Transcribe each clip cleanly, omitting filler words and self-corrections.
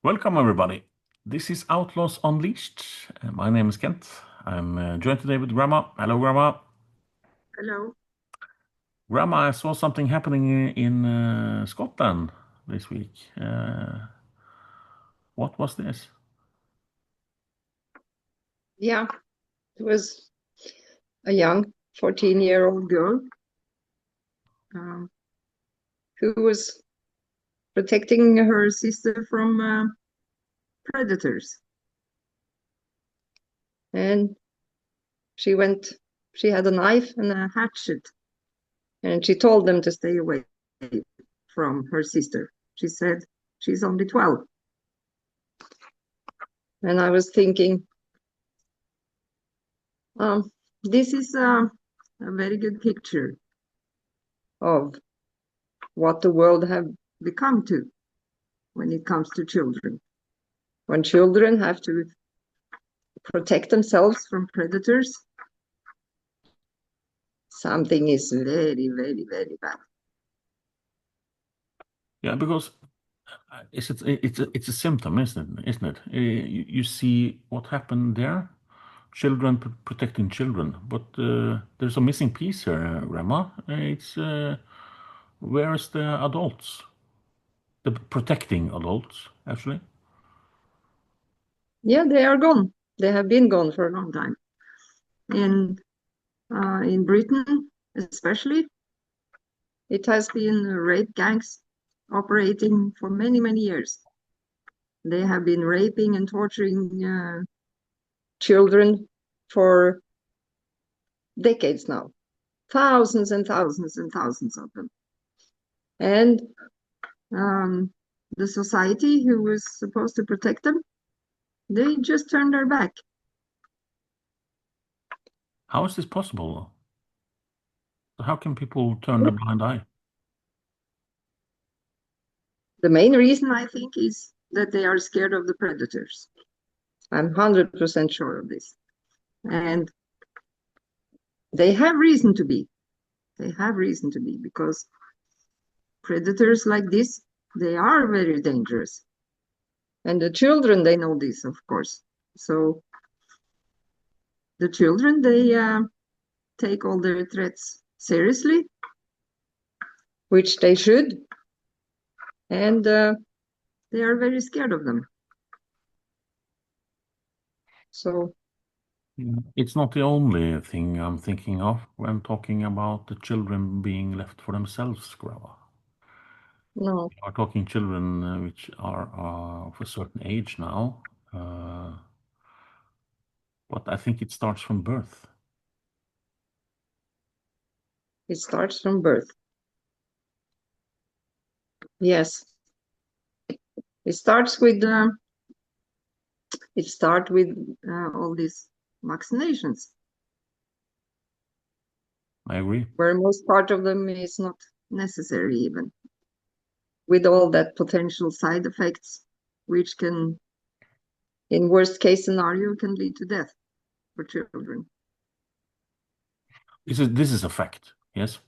Welcome, everybody. This is Outlaws Unleashed. My name is Kent. I'm joined today with Grandma. Hello, Grandma. Hello. Grandma, I saw something happening in Scotland this week. What was this? Yeah, it was a young 14-year-old girl um, who was protecting her sister from predators. And she went, she had a knife and a hatchet, and she told them to stay away from her sister. She said she's only 12. And I was thinking, um, this is a very good picture of what the world have become to when it comes to children. When children have to protect themselves from predators, something is very, very, very bad. Yeah, because it's a symptom, isn't it? Isn't it? You see what happened there. Children protecting children, but there's a missing piece here, Grandma. It's where's the adults? The protecting adults, actually. Yeah, they are gone. They have been gone for a long time. And in Britain, especially, it has been rape gangs operating for many, many years. They have been raping and torturing children for decades now, thousands and thousands and thousands of them. And um, the society who was supposed to protect them, they just turned their back. How is this possible? How can people turn a blind eye? The main reason I think is that they are scared of the predators. I'm 100% sure of this. And they have reason to be. They have reason to be because predators like this, they are very dangerous. And the children, they know this, of course. So the children, they take all their threats seriously, which they should. And they are very scared of them. So It's not the only thing I'm thinking of when talking about the children being left for themselves, Grava. no, We are talking children which are of a certain age now, uh, but I think it starts from birth. it starts from birth. Yes, it starts with all these vaccinations, I agree. where most part of them is not necessary even, with all that potential side effects, which can, in worst case scenario, can lead to death for children. This is a fact. Yes,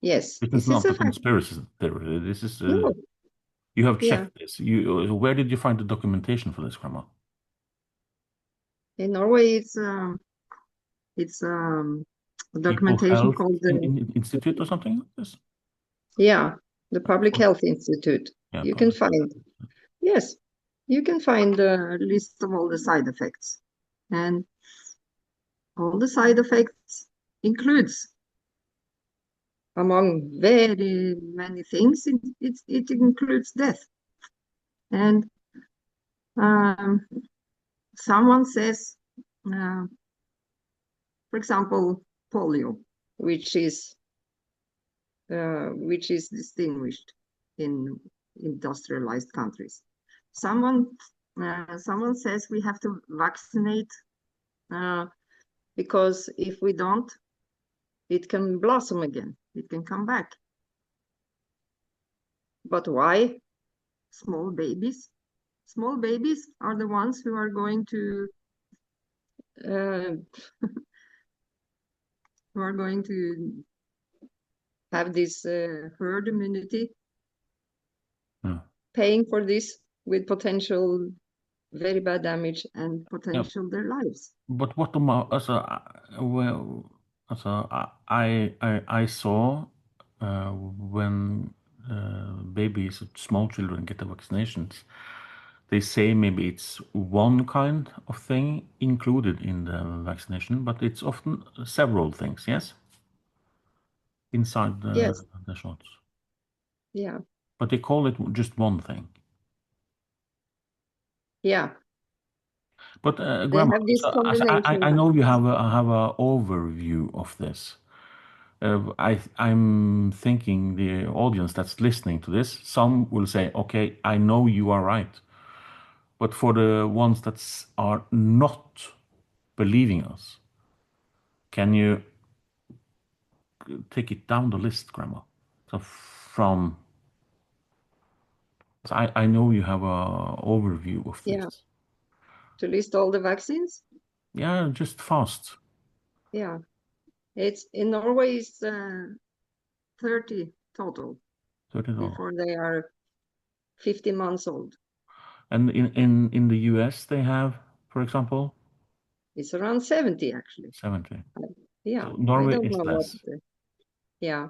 Yes, this is this is not a a fact. conspiracy theory. This is No, you have yeah. checked this. You where did you find the documentation for this, Grandma? In Norway, it's a People documentation Health called the Institute or something like this? yeah, the Public Health Institute. Yeah, You can public. find yes, you can find a list of all the side effects, and all the side effects includes, among very many things, it includes death. And um, someone says, uh, for example, polio, which is distinguished in industrialized countries. Someone someone says we have to vaccinate uh, because if we don't, it can blossom again. It can come back. But why small babies? Small babies are the ones who are going to uh, have this herd immunity, Yeah. paying for this. with potential very bad damage and Yeah, potential their lives. but what about well, I saw when babies, small children get the vaccinations, they say maybe it's one kind of thing included in the vaccination, but it's often several things, yes, inside Yes, the shots. yeah, But they call it just one thing. yeah. But They Grandma, have this so, I combination. know you have a overview of this. I'm thinking the audience that's listening to this, some will say, "Okay, I know you are right," but for the ones that are not believing us, can you take it down the list, Grandma? So from, so I know you have a overview of Yeah, this. to list all the vaccines. Yeah, just fast. Yeah, it's in Norway is 30 total 30. before they are 50 months old. And in the US, they have, for example, It's around 70 actually. 70. Yeah, So I Norway don't is know what. less. Yeah.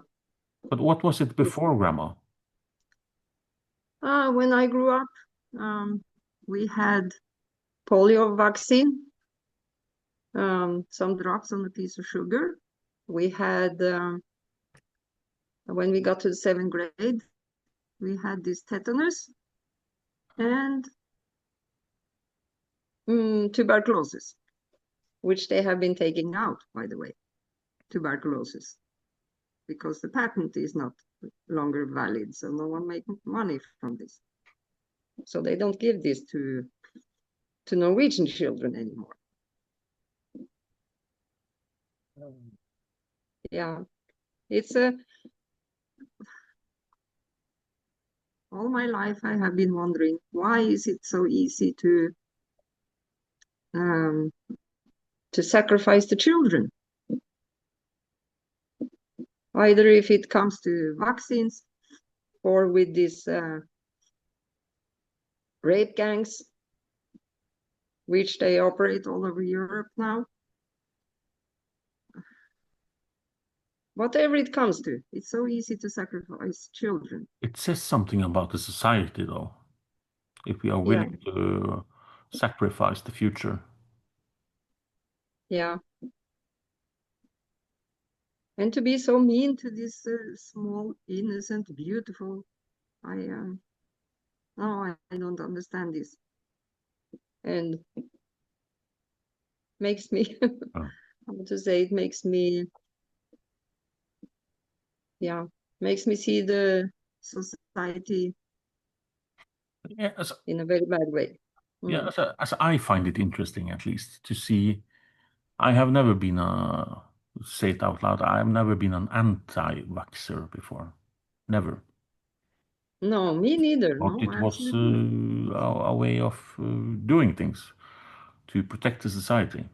But what was it before, Grandma? When I grew up, we had polio vaccine, some drops on a piece of sugar. We had, when we got to the seventh grade, we had this tetanus and tuberculosis, which they have been taking out, by the way, tuberculosis, because the patent is not longer valid, so no one makes money from this. So they don't give this to Norwegian children anymore. Yeah, it's a all my life I have been wondering why is it so easy um, to sacrifice the children, either if it comes to vaccines or with these rape gangs, which they operate all over Europe now. Whatever it comes to, it's so easy to sacrifice children. It says something about the society, though, if we are Yeah, willing to sacrifice the future. yeah. And to be so mean to this small, innocent, beautiful, I no, I don't understand this, and makes me, Uh, how to say, it makes me, yeah, makes me see the society yeah, in a very bad way. yeah, Mm. as I find it interesting, at least, to see. I have never been say it out loud, I have never been an anti-vaxxer before. Never. No, me neither. But No, it was absolutely not. a way of doing things to protect the society.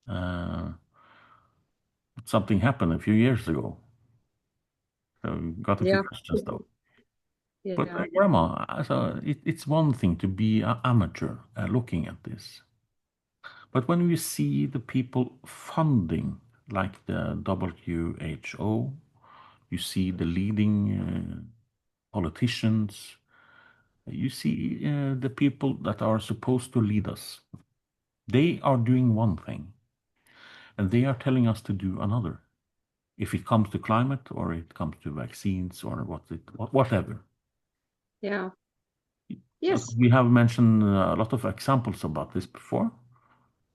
Uh, Something happened a few years ago. So got a few Yeah, questions though. But yeah, Grandma, it's one thing to be an amateur looking at this. But when we see the people funding, like the WHO, you see the leading politicians, you see the people that are supposed to lead us. They are doing one thing, and they are telling us to do another. If it comes to climate, or it comes to vaccines, or whatever. yeah. Yes, We have mentioned a lot of examples about this before.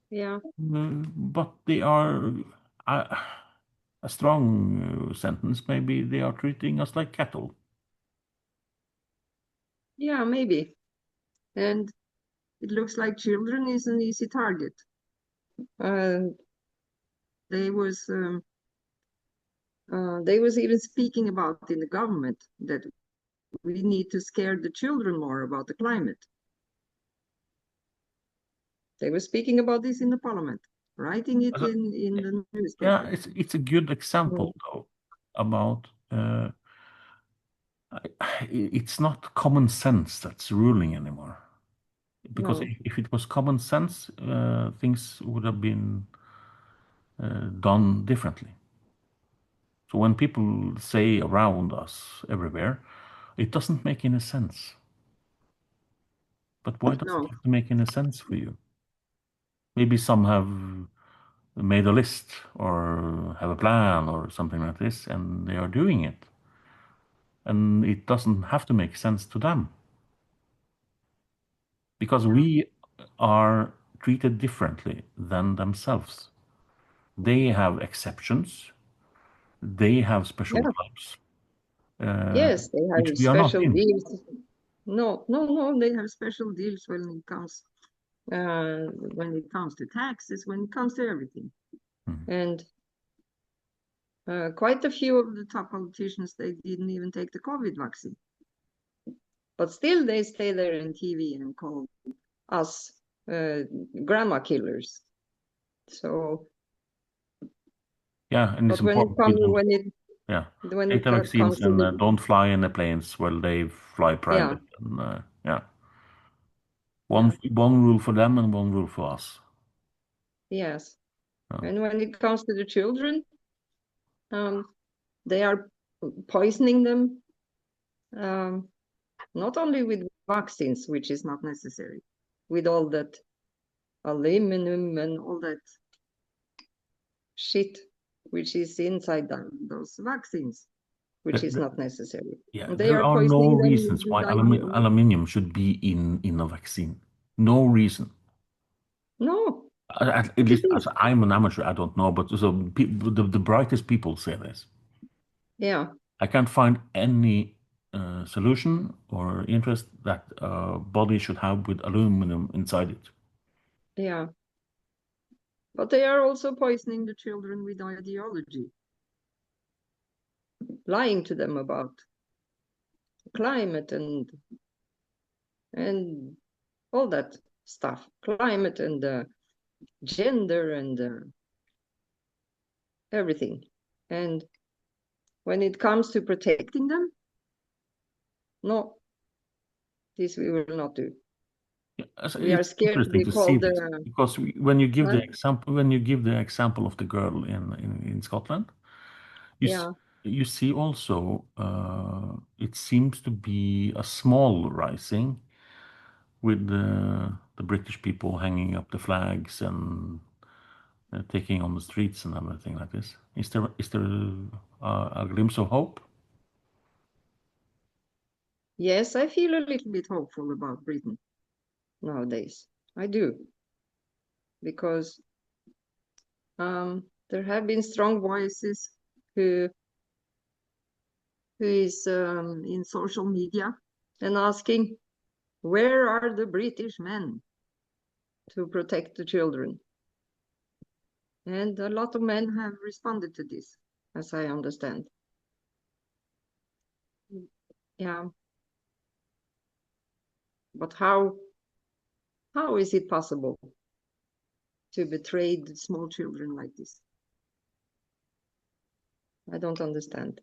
yeah, But they are uh, a strong sentence. Maybe they are treating us like cattle. yeah, maybe. And it looks like children is an easy target. Uh, they was they was even speaking about in the government that we need to scare the children more about the climate. They were speaking about this in the parliament, writing it Also, in the yeah, newspaper. it's a good Mm. example though about it's not common sense that's ruling anymore. Because No, if it was common sense, things would have been done differently. So when people say around us everywhere, it doesn't make any sense. But why does it no. have to make any sense for you? Maybe some have made a list or have a plan or something like this, and they are doing it. And it doesn't have to make sense to them because Yeah, we are treated differently than themselves. They have exceptions, they have special yeah. types, uh, Yes, they which have we are not special in. deals. No, no, no. They have special deals when it comes to taxes, when it comes to everything. Hmm. And quite a few of the top politicians, they didn't even take the COVID vaccine. But still, they stay there in TV and call us uh, grandma killers. So, Yeah, and it's but when it important we comes don't, when it yeah, when take it the vaccines comes to and the don't fly in the planes while they fly yeah, private. And, yeah, yeah, one rule for them and one rule for us. yes, Uh, and when it comes to the children, um, they are poisoning them, um, not only with vaccines, which is not necessary, with all that aluminum and all that shit which is inside those vaccines, which the, is the, not necessary. yeah, And they there are are no poisoning them reasons with why ideology. aluminium should be in a vaccine. No reason. No, At but it least as is. I'm an amateur, I don't know, but so the brightest people say this. Yeah, I can't find any solution or interest that a body should have with aluminum inside it. yeah. But they are also poisoning the children with ideology, lying to them about climate and all that stuff, climate and gender and everything. And when it comes to protecting them, no, this we will not do. We are It's scared to interesting be to see called this because when you give the uh, example, of the girl in Scotland, you s- yeah, you see also it seems to be a small rising with the British people hanging up the flags and taking on the streets and everything like this. Is there a glimpse of hope? yes, I feel a little bit hopeful about Britain nowadays. I do, because there have been strong voices who is in social media and asking, where are the British men to protect the children? And a lot of men have responded to this, as I understand. Yeah, but how is it possible to betray the small children like this? I don't understand.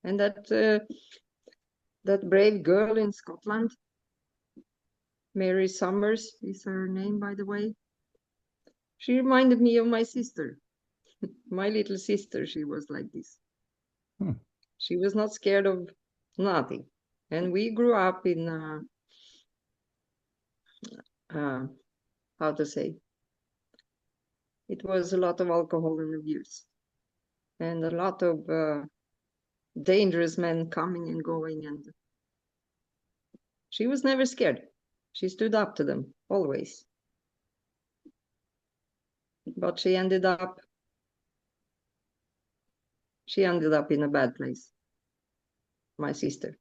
And that brave girl in Scotland, Mary Sommers is her name, by the way. She reminded me of my sister, my little sister. She was like this. Hmm. She was not scared of nothing. And we grew up in, uh, how to say, it was a lot of alcohol and abuse and a lot of dangerous men coming and going. And she was never scared. She stood up to them always. But she ended up in a bad place, my sister.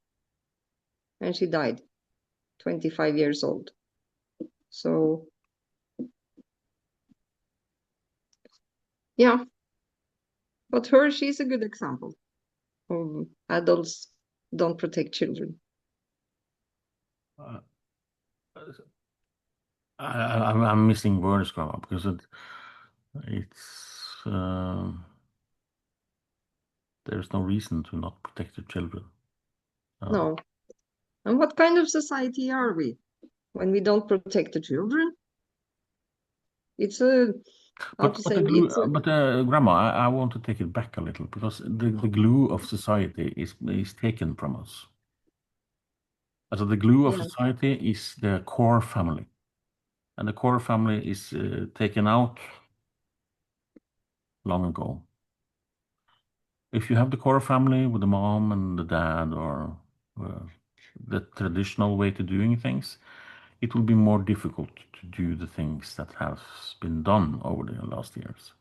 And she died, 25 years old. So, yeah, but she's a good example of adults don't protect children. Uh, I'm missing words, Grandma, because it's there's no reason to not protect the children. Uh, No. And what kind of society are we? when we don't protect the children. It's a, how to But say, the glue, it's a, but Grandma, I want to take it back a little because the glue of society is taken from us. So the glue of yeah, society is the core family, and the core family is taken out long ago. If you have the core family with the mom and the dad, or uh, the traditional way to doing things, it will be more difficult to do the things that have been done over the last years.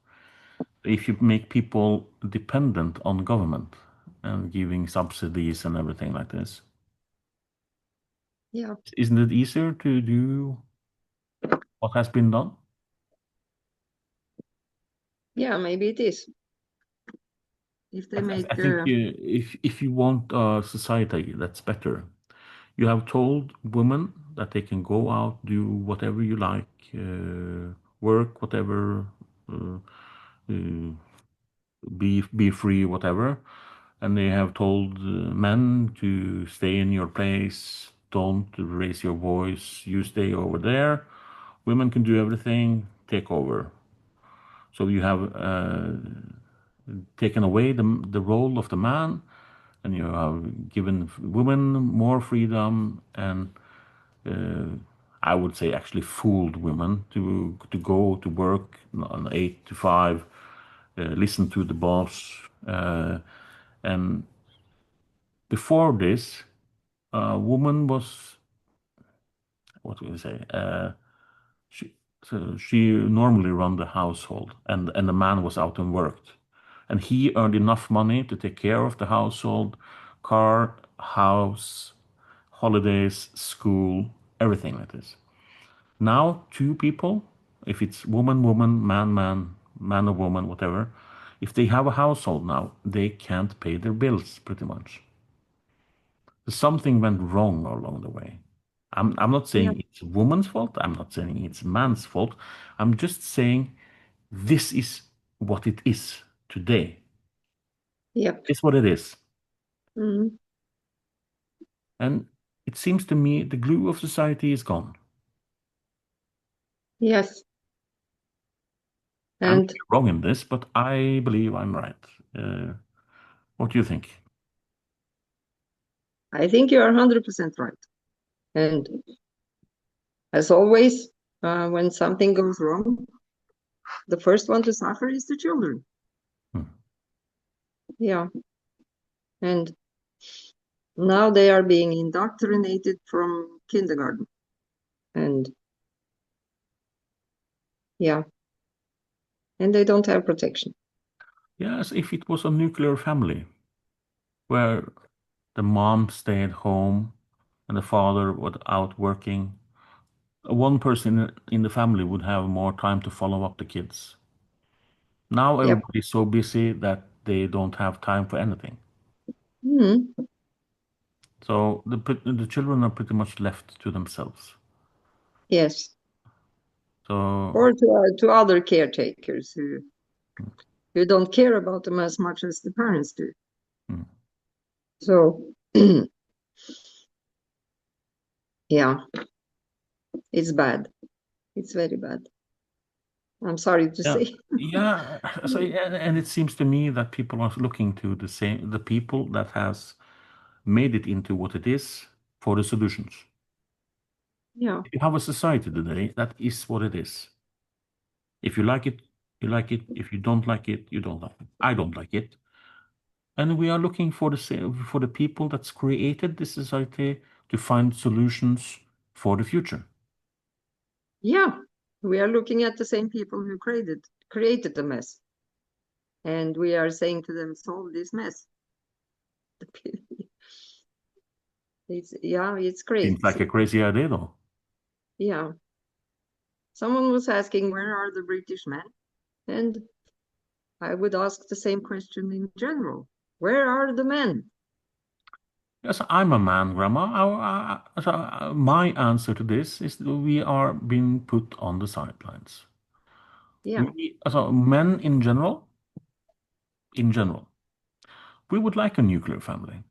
If you make people dependent on government and giving subsidies and everything like this, yeah, isn't it easier to do what has been done? yeah, maybe it is. If they I make, think if you want a society that's better, you have told women that they can go out, do whatever you like, work, whatever, uh, uh, be free, whatever. And they have told men to stay in your place, don't raise your voice, you stay over there. Women can do everything, take over. So you have taken away the role of the man, and you have given women more freedom, and uh, I would say actually fooled women to go to work on 8 to 5, listen to the boss, and before this, a woman was, what do you say? She, she normally run the household, and the man was out and worked, and he earned enough money to take care of the household, car, house, holidays, school, everything like this. Now, two people, if it's woman, woman, man, man, man or woman, whatever, if they have a household now, they can't pay their bills pretty much. Something went wrong along the way. I'm not yeah, saying it's a woman's fault. I'm not saying it's man's fault. I'm just saying this is what it is today. yep, It's what it is. mm, And it seems to me the glue of society is gone. yes. I may And be wrong in this, but I believe I'm right. Uh, what do you think? I think you are 100% right. And as always, when something goes wrong, the first one to suffer is the children. Hmm. Yeah. And now they are being indoctrinated from kindergarten. And yeah, and they don't have protection. Yes, if it was a nuclear family where the mom stayed home and the father was out working, one person in the family would have more time to follow up the kids. Now Yep. everybody's so busy that they don't have time for anything. Mm, So the children are pretty much left to themselves. yes. So Or to other caretakers who don't care about them as much as the parents do. mm, So yeah, it's bad. It's very bad. I'm sorry to yeah, say. yeah. So and it seems to me that people are looking to the people that has made it into what it is for the solutions. Yeah. If you have a society today, that is what it is. If you like it, you like it. If you don't like it, you don't like it. I don't like it. And we are looking for for the people that's created this society to find solutions for the future. Yeah. We are looking at the same people who created the mess. And we are saying to them, solve this mess. It's yeah, it's Seems like a crazy. crazy idea, though. Yeah. Someone was asking, where are the British men? And I would ask the same question in general. Where are the men? Yes, I'm a man, Grandma. My answer to this is that we are being put on the sidelines. Yeah. Men in general, we would like a nuclear family.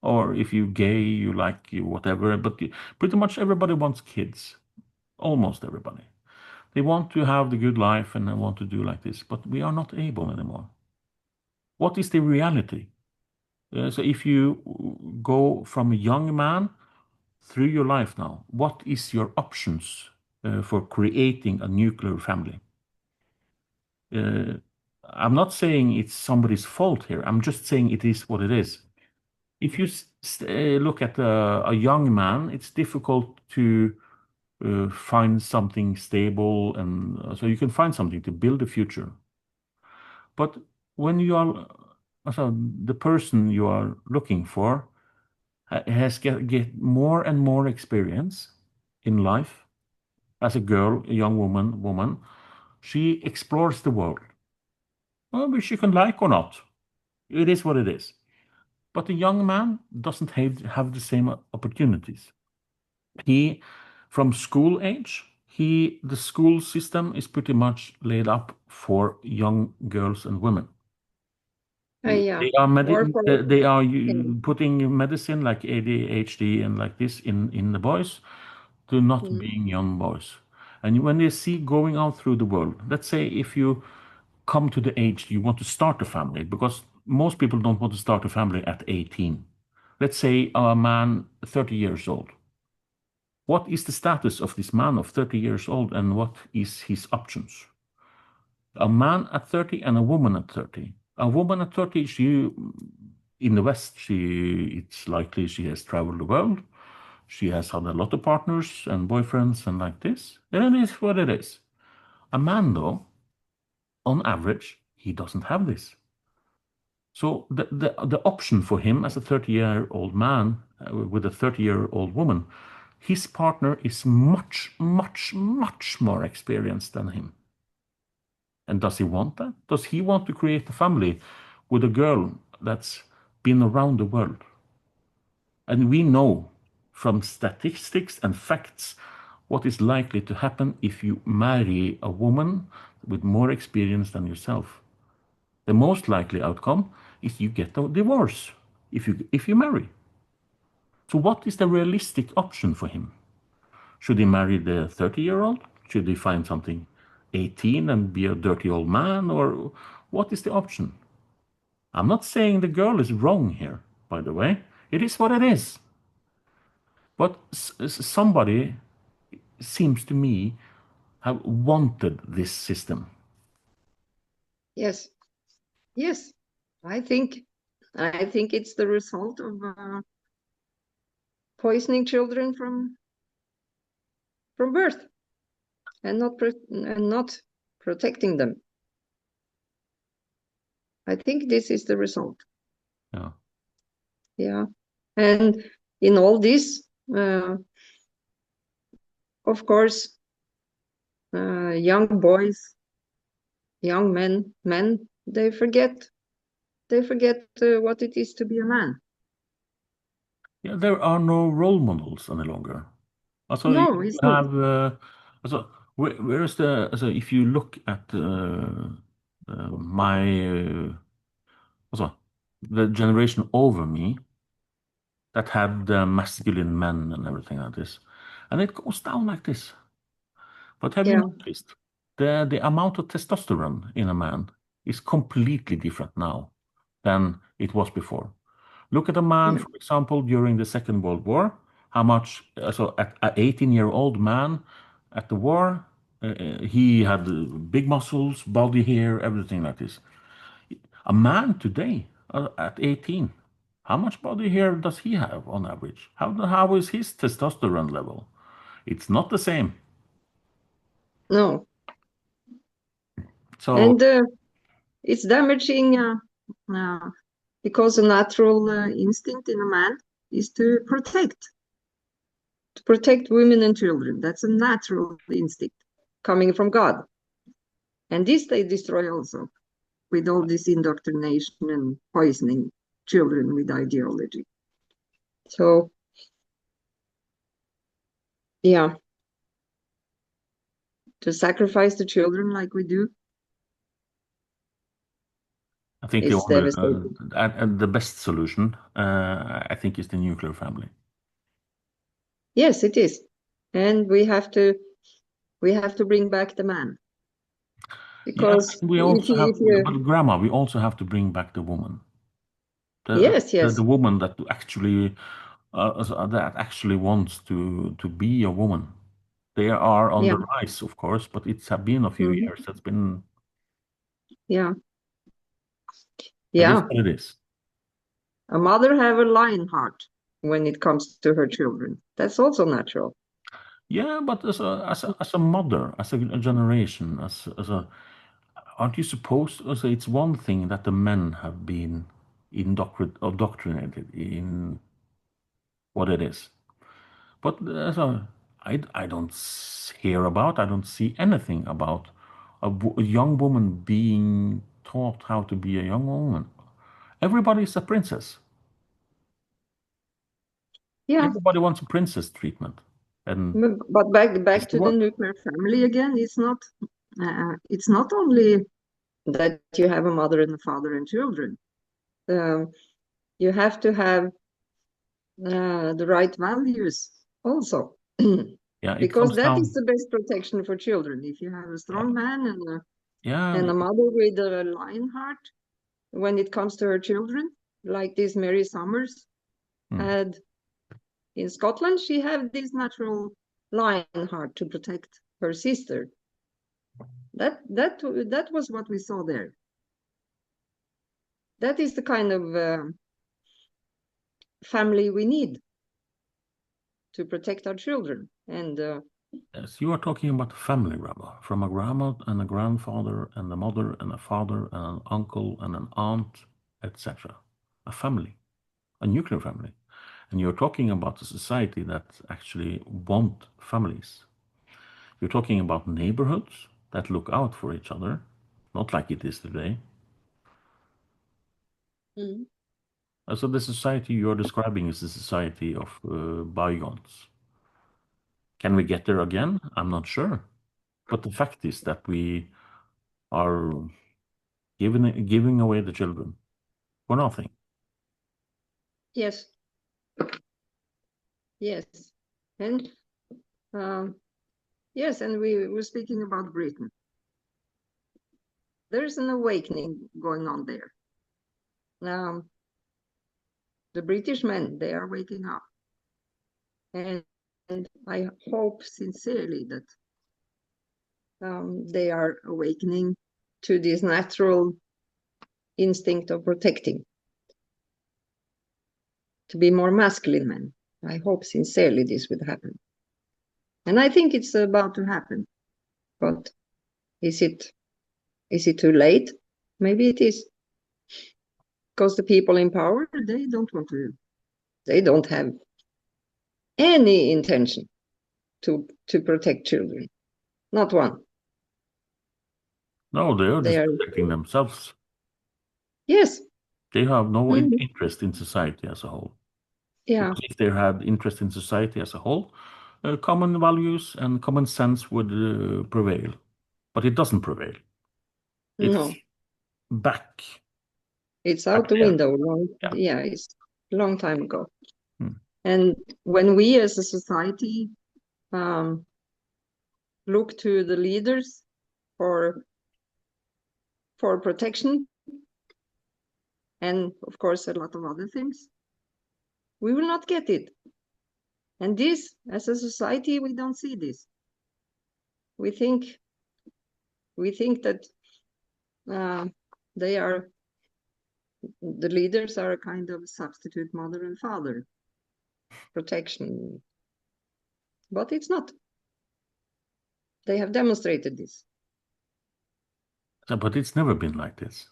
Or if you're gay, you like you whatever. But pretty much everybody wants kids. Almost everybody. They want to have the good life and they want to do like this, but we are not able anymore. What is the reality? So if you go from a young man through your life now, what is your options for creating a nuclear family? Uh, I'm not saying it's somebody's fault here. I'm just saying it is what it is. If you look at a young man, it's difficult to find something stable, and so you can find something to build a future. But when you are, so the person you are looking for has get more and more experience in life as a girl, a young woman, she explores the world. Well, which you can like or not. It is what it is. But a young man doesn't have the same opportunities. He, from school age, the school system is pretty much laid up for young girls and women. Yeah, or for They are yeah. putting medicine like ADHD and like this in the boys to not Mm. being young boys. And when they see going out through the world, let's say if you come to the age you want to start a family, because most people don't want to start a family at 18. Let's say a man 30 years old. What is the status of this man of 30 years old and what is his options? A man at 30 and a woman at 30. A woman at 30, in the West, it's likely she has traveled the world. She has had a lot of partners and boyfriends and like this. And it is what it is. A man, though, on average, he doesn't have this. So the option for him as a 30-year-old man with a 30-year-old woman, his partner is much, much, much more experienced than him. And does he want that? Does he want to create a family with a girl that's been around the world? And we know from statistics and facts what is likely to happen if you marry a woman with more experience than yourself. The most likely outcome is you get a divorce if you marry. So what is the realistic option for him? Should he marry the 30-year-old? Should he find something 18 and be a dirty old man? Or what is the option? I'm not saying the girl is wrong here, by the way. It is what it is. But somebody seems to me have wanted this system. Yes, yes. I think I think it's the result of poisoning children from birth and not protecting them. I think this is the result. Yeah. Yeah, and in all this, of course, young boys, young men, they forget what it is to be a man. Yeah, there are no role models any longer. Also, you No, it's not. have also where is the also if you look at my also the generation over me that had masculine men and everything like this, and it goes down like this. But have you Yeah, noticed the amount of testosterone in a man is completely different now than it was before? Look at a man, yeah, for example, during the Second World War. How much? So, an 18-year-old man at the war, he had big muscles, body hair, everything like this. A man today, at 18, how much body hair does he have on average? How is his testosterone level? It's not the same. no, So, and it's damaging uh, because a natural instinct in a man is to protect women and children. That's a natural instinct coming from God, and this they destroy also with all this indoctrination and poisoning children with ideology. So yeah, to sacrifice the children like we do. I think It's devastating. the best solution, I think, is the nuclear family. Yes, it is. And we have to bring back the man. Yeah, Because we if also you, have, if you, but Grandma, we also have to bring back the woman, yes, yes. the woman that actually that actually wants to be a woman. They are on Yeah. the rise, of course, but it's been a few Mhm. years. That's been Yeah. it is Yeah. what it is. A mother have a lion heart when it comes to her children. That's also natural. Yeah, but as a mother, as a generation, as a aren't you supposed to say it's one thing that the men have been indoctrinated in what it is, but I don't hear about, I don't see anything about a young woman being taught how to be a young woman. Everybody's a princess. Yeah. Everybody wants a princess treatment, and But back it's the to the work. nuclear family again, it's not only that you have a mother and a father and children. Um, you have to have the right values also. Yeah, it Because comes that is down. the best protection for children. If you have a Yeah, strong man and yeah. a mother with a lion heart, when it comes to her children, like this Mary Sommers Hmm. had in Scotland, she had this natural lion heart to protect her sister. That was what we saw there. That is the kind of family we need to protect our children. And Yes, you are talking about a family, Rabbi, from a grandma and a grandfather and a mother and a father and an uncle and an aunt, etc. A family, a nuclear family. And you're talking about a society that actually want families. You're talking about neighborhoods that look out for each other, not like it is today. mm, So the society you're describing is the society of bygones. Can we get there again? I'm not sure. But the fact is that we are giving away the children for nothing. yes, yes, and um, yes, and we were speaking about Britain. There's an awakening going on there. Um, the British men, they are waking up, and, and I hope sincerely that they are awakening to this natural instinct of protecting, to be more masculine men. I hope sincerely this would happen. And I think it's about to happen. But is it too late? Maybe it is. Because the people in power, they don't have any intention to protect children. Not one. No, they are They just are, protecting themselves. yes. They have no Mhm. interest in society as a whole. Yeah. Because if they had interest in society as a whole, common values and common sense would prevail. But it doesn't prevail. It's No, back, it's back out the there. window. Yeah. Yeah, it's a long time ago. Hmm. And when we as a society um, look to the leaders for protection and of course a lot of other things, we will not get it. And this, as a society, we don't see this. We think that uh, they are the leaders are a kind of substitute mother and father protection, but it's not. They have demonstrated this. But it's never been like this.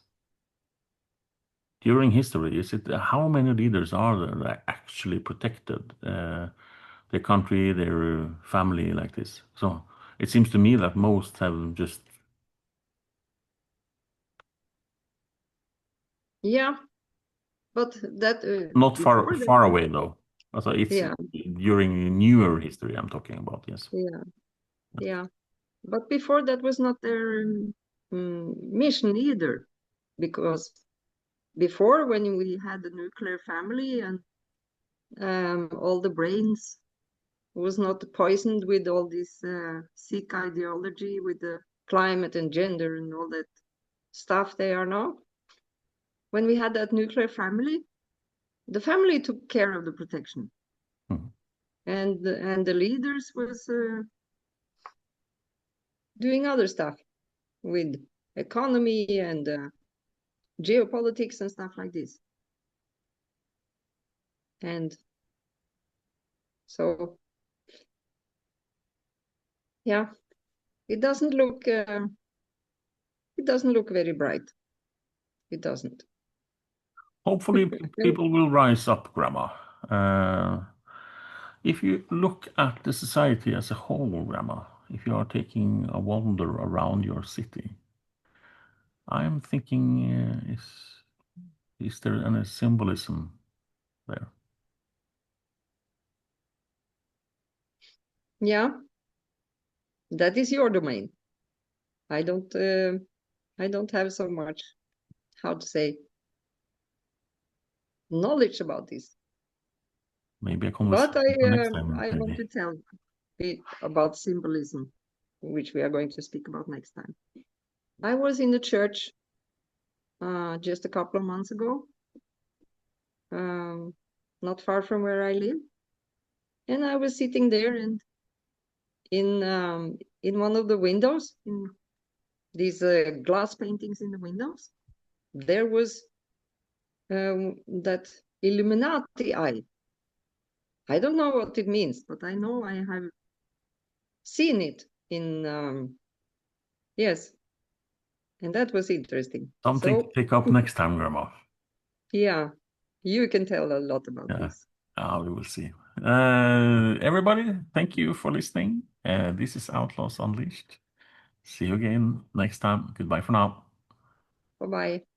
During history, is it how many leaders are there that actually protected their country, their family like this? So it seems to me that most have just Yeah, but that not before that, far away though. So it's yeah, during newer history I'm talking about. Yes. yeah, yeah. But before that was not their mission either, because before, when we had the nuclear family and all the brains was not poisoned with all this sick ideology with the climate and gender and all that stuff they are now. When we had that nuclear family, the family took care of the protection, Mhm. and the leaders was doing other stuff with economy and geopolitics and stuff like this. And so, yeah, it doesn't look very bright. It doesn't. Hopefully, people will rise up, Grandma. If you look at the society as a whole, Grandma, if you are taking a wander around your city, I'm thinking, is there any symbolism there? Yeah, that is your domain. I don't have so much, how to say, knowledge about this. Maybe a But conversation for next time, I want maybe. to tell a bit about symbolism, which we are going to speak about next time. I was in the church just a couple of months ago, not far from where I live, and I was sitting there, and in one of the windows, in these glass paintings in the windows, there was that Illuminati eye. I don't know what it means, but I know I have seen it in yes, and that was interesting. Something to So take up next time, Grandma. yeah, you can tell a lot about Yeah, this. we will see. Everybody, thank you for listening. This is Outlaws Unleashed. See you again next time. Goodbye for now. Bye bye.